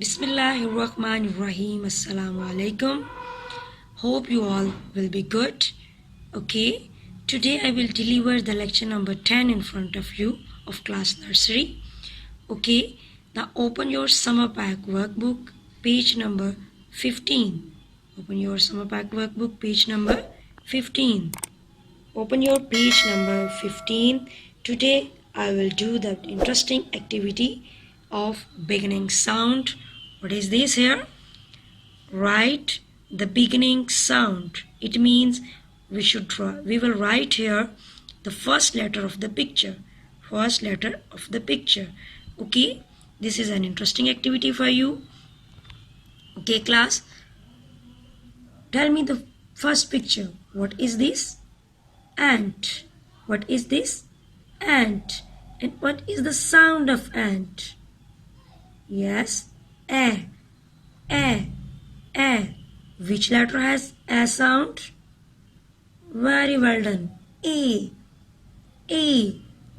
Bismillahirrahmanirrahim. Assalamu alaikum. Hope you all will be good. Okay, today I will deliver the lecture number 10 in front of you of class nursery. Okay, now open your summer pack workbook, page number 15. Open your summer pack workbook, page number 15. Open your page number 15. Today I will do the interesting activity of beginning sound. What is this here? Write the beginning sound. It means we will write here the first letter of the picture. First letter of the picture. Okay, this is an interesting activity for you. Okay, class, tell me the first picture. What is this? Ant. What is this? Ant. And what is the sound of ant? Yes, a. A. Which letter has a sound? Very well done. A.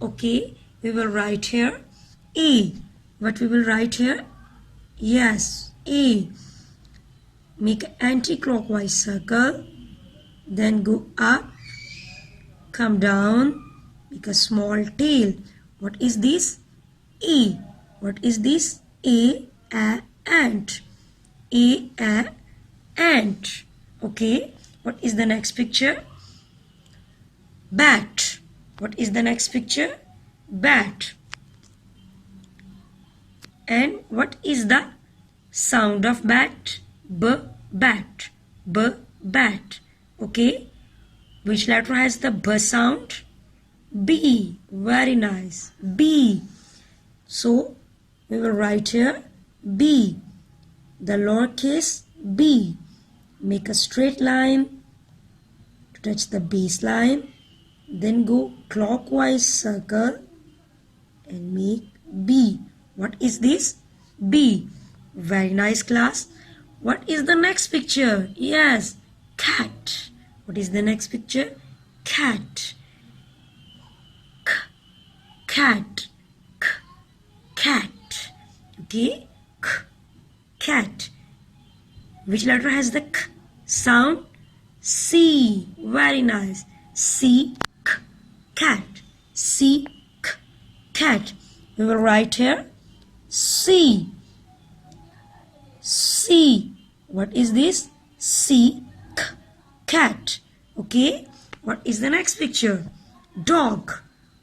Okay, we will write here A. What we will write here? Yes, A. Make an anti-clockwise circle. Then go up. Come down. Make a small tail. What is this? A. What is this? A ant. A ant. Okay. What is the next picture? Bat. What is the next picture? Bat. And what is the sound of bat? Bat. Bat. Okay. Which letter has the B sound? B. Very nice. B. So we will write here B. The lowercase b. Make a straight line to touch the baseline. Then go clockwise circle and make B. What is this? B. Very nice, class. What is the next picture? Yes, cat. What is the next picture? Cat. Cat. Cat. Okay. Cat. Which letter has the k sound? C. Very nice. C. Cat. C. Cat. We will write here C. C. What is this? C. Cat. Okay. What is the next picture? Dog.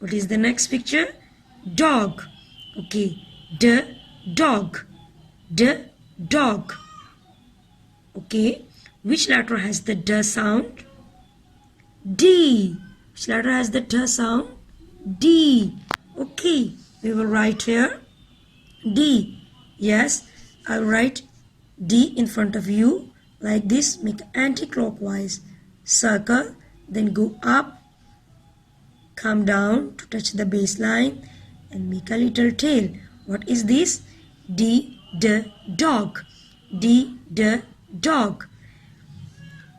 What is the next picture? Dog. Okay. Dog. Dog. Okay. Which letter has the D sound? D. Which letter has the D sound? D. Okay. We will write here D. Yes, I'll write D in front of you like this. Make anti-clockwise circle. Then go up. Come down to touch the baseline and make a little tail. What is this? D. Dog. D. Dog.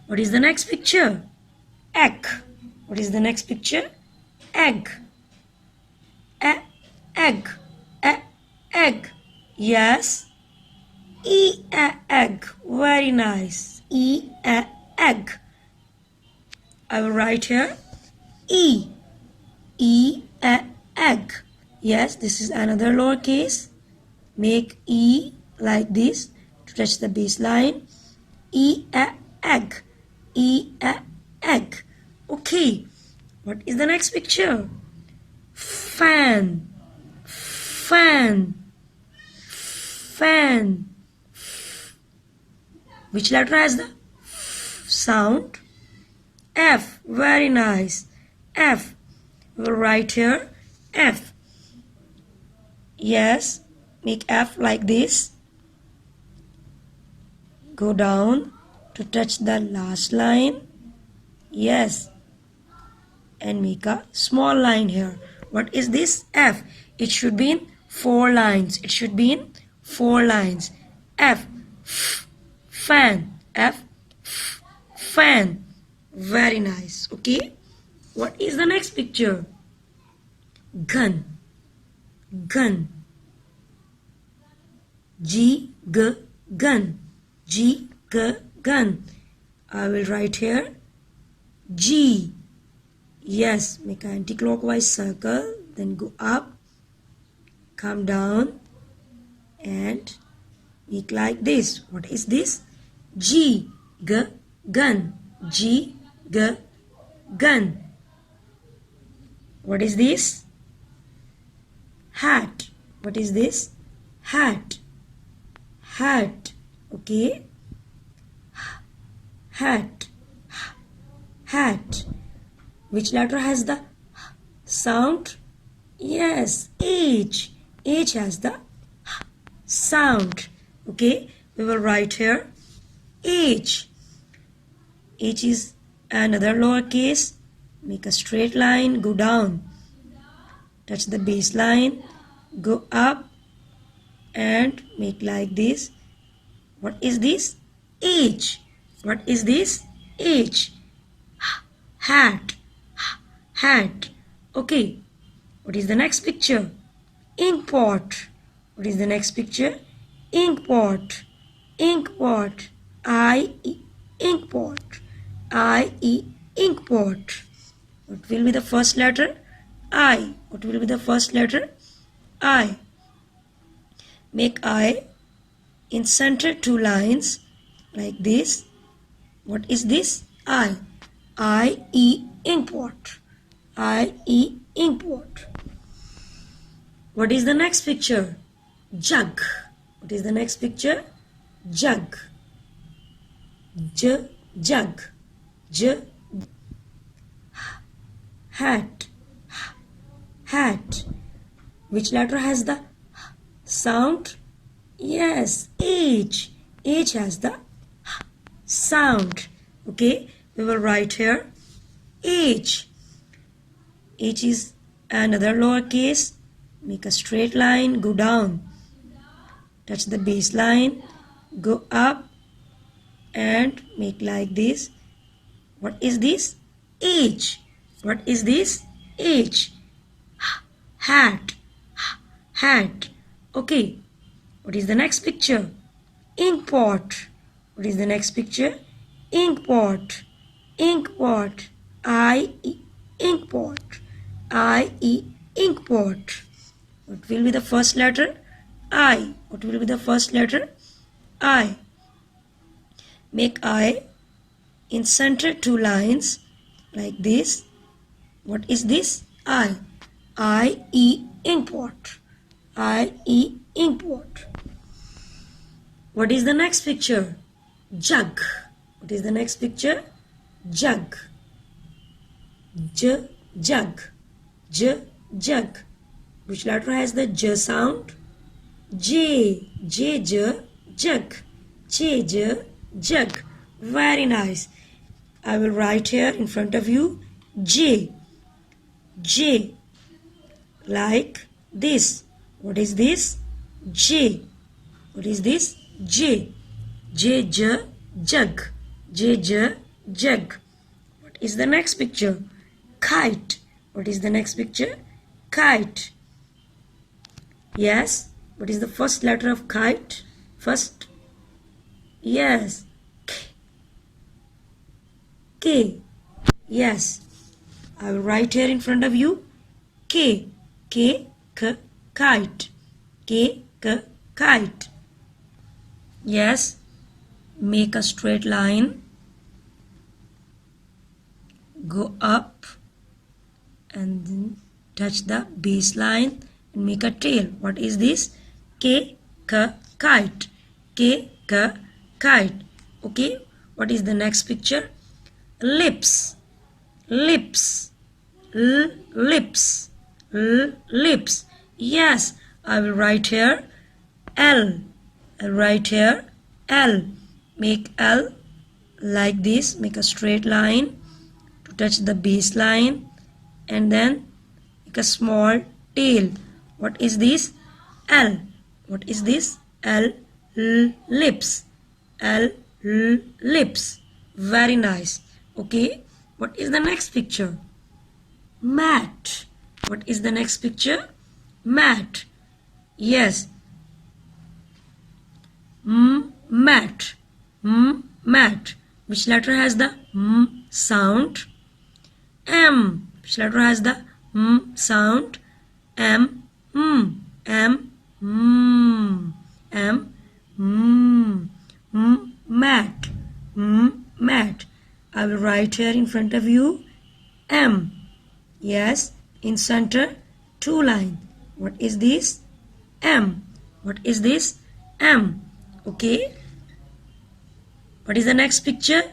What is the next picture? Egg. What is the next picture? Egg. Egg. Egg. Yes. Egg. Very nice. Egg. I will write here E. Egg. Yes, this is another lowercase. Make E like this to touch the baseline. Egg. Egg. Okay. What is the next picture? Fan. Which letter has the sound? F. Very nice. F. We will write here F. Yes. Make F like this. Go down to touch the last line. Yes. And make a small line here. What is this? F. It should be in 4 lines. It should be in 4 lines. F. Fan. F. Fan. Very nice. Okay. What is the next picture? Gun. G. G, gun. G, G, gun. I will write here G. Yes, make an anti-clockwise circle, then go up, come down, and make like this. What is this? G, G, gun. G, G, gun. What is this? Hat. What is this? Hat. Hat. Okay. Hat. Hat. Which letter has the sound? Yes, H. H has the sound. Okay, we will write here H. H is another lowercase. Make a straight line, go down. Touch the baseline, go up and make like this. What is this? H. What is this? H. Hat. Hat. Okay. What is the next picture? Ink pot. What is the next picture? Ink pot. Ink pot. I-E. Ink pot. I-E. Ink pot. What will be the first letter? I. What will be the first letter? I. Make I in center two lines like this. What is this? I. I-E. Ink pot. I-E. Ink pot. What is the next picture? Jug. What is the next picture? Jug. J. Jug. J. Hat. Hat. Which letter has the sound? Yes, H. H has the sound. Okay, we will write here H. H is another lowercase. Make a straight line, go down. Touch the baseline, go up and make like this. What is this? H. What is this? H. Hat. Hat. Okay. What is the next picture? Ink pot. What is the next picture? Ink pot. Ink pot. I-E. Ink pot. I-E. Ink pot. What will be the first letter? I. What will be the first letter? I. Make I in center two lines like this. What is this? I. I-E. Ink pot. I-E. Ink pot. What is the next picture? Jug. What is the next picture? Jug. J. Jug. J. Jug. Which letter has the J sound? J. J. J. Jug. J. J. Jug. Very nice. I will write here in front of you J. J. Like this. What is this? J. What is this? J. J. J. Jug. J. J. Jug. What is the next picture? Kite. What is the next picture? Kite. Yes. What is the first letter of kite? First. Yes. K. Yes. I will write here in front of you K. K. K. Kite. K. K. Kite. Yes. Make a straight line. Go up and then touch the baseline and make a tail. What is this? K. K. Kite. K. K. Kite. Okay. What is the next picture? Lips. Lips. Lips. Lips. Yes. I will write here L. I'll write here L. Make L like this. Make a straight line to touch the baseline and then make a small tail. What is this? L. What is this? L. Lips. L. Lips. Very nice. Okay. What is the next picture? Mat. What is the next picture? Mat. Yes. mat. Mat. Which letter has the sound? M. Which letter has the sound? M. M. M. Mat. Mat. I will write here in front of you M. Yes, in center, two line. What is this? M. What is this? M. Okay. What is the next picture?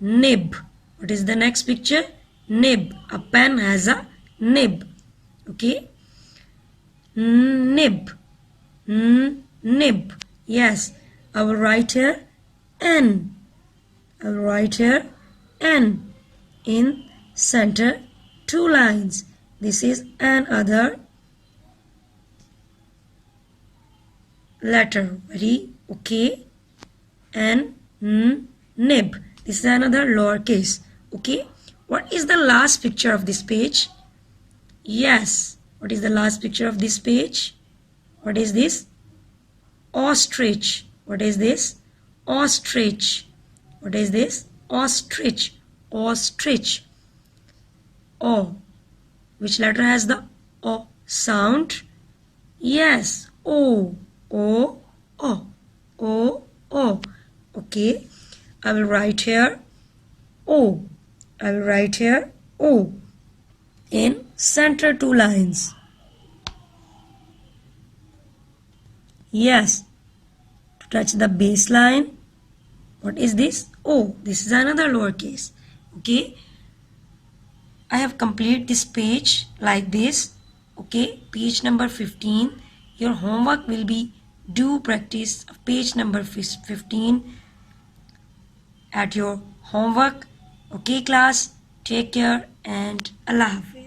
Nib. What is the next picture? Nib. A pen has a nib. Okay. Nib. Nib. Yes. I will write here N. I will write here N. In center, two lines. This is another letter. Very okay. N. Nib. This is another lowercase. Okay. What is the last picture of this page? Yes. What is the last picture of this page? What is this? Ostrich. What is this? Ostrich. What is this? Ostrich. Ostrich. O. Which letter has the O sound? Yes. O. O. O. O. O. Okay. I will write here O. I will write here O. In center, two lines. Yes. To touch the baseline. What is this? O. This is another lowercase. Okay. I have completed this page like this. Okay. Page number 15. Your homework will be do practice of page number 15 at your homework. Okay class. Take care and Allah Hafiz.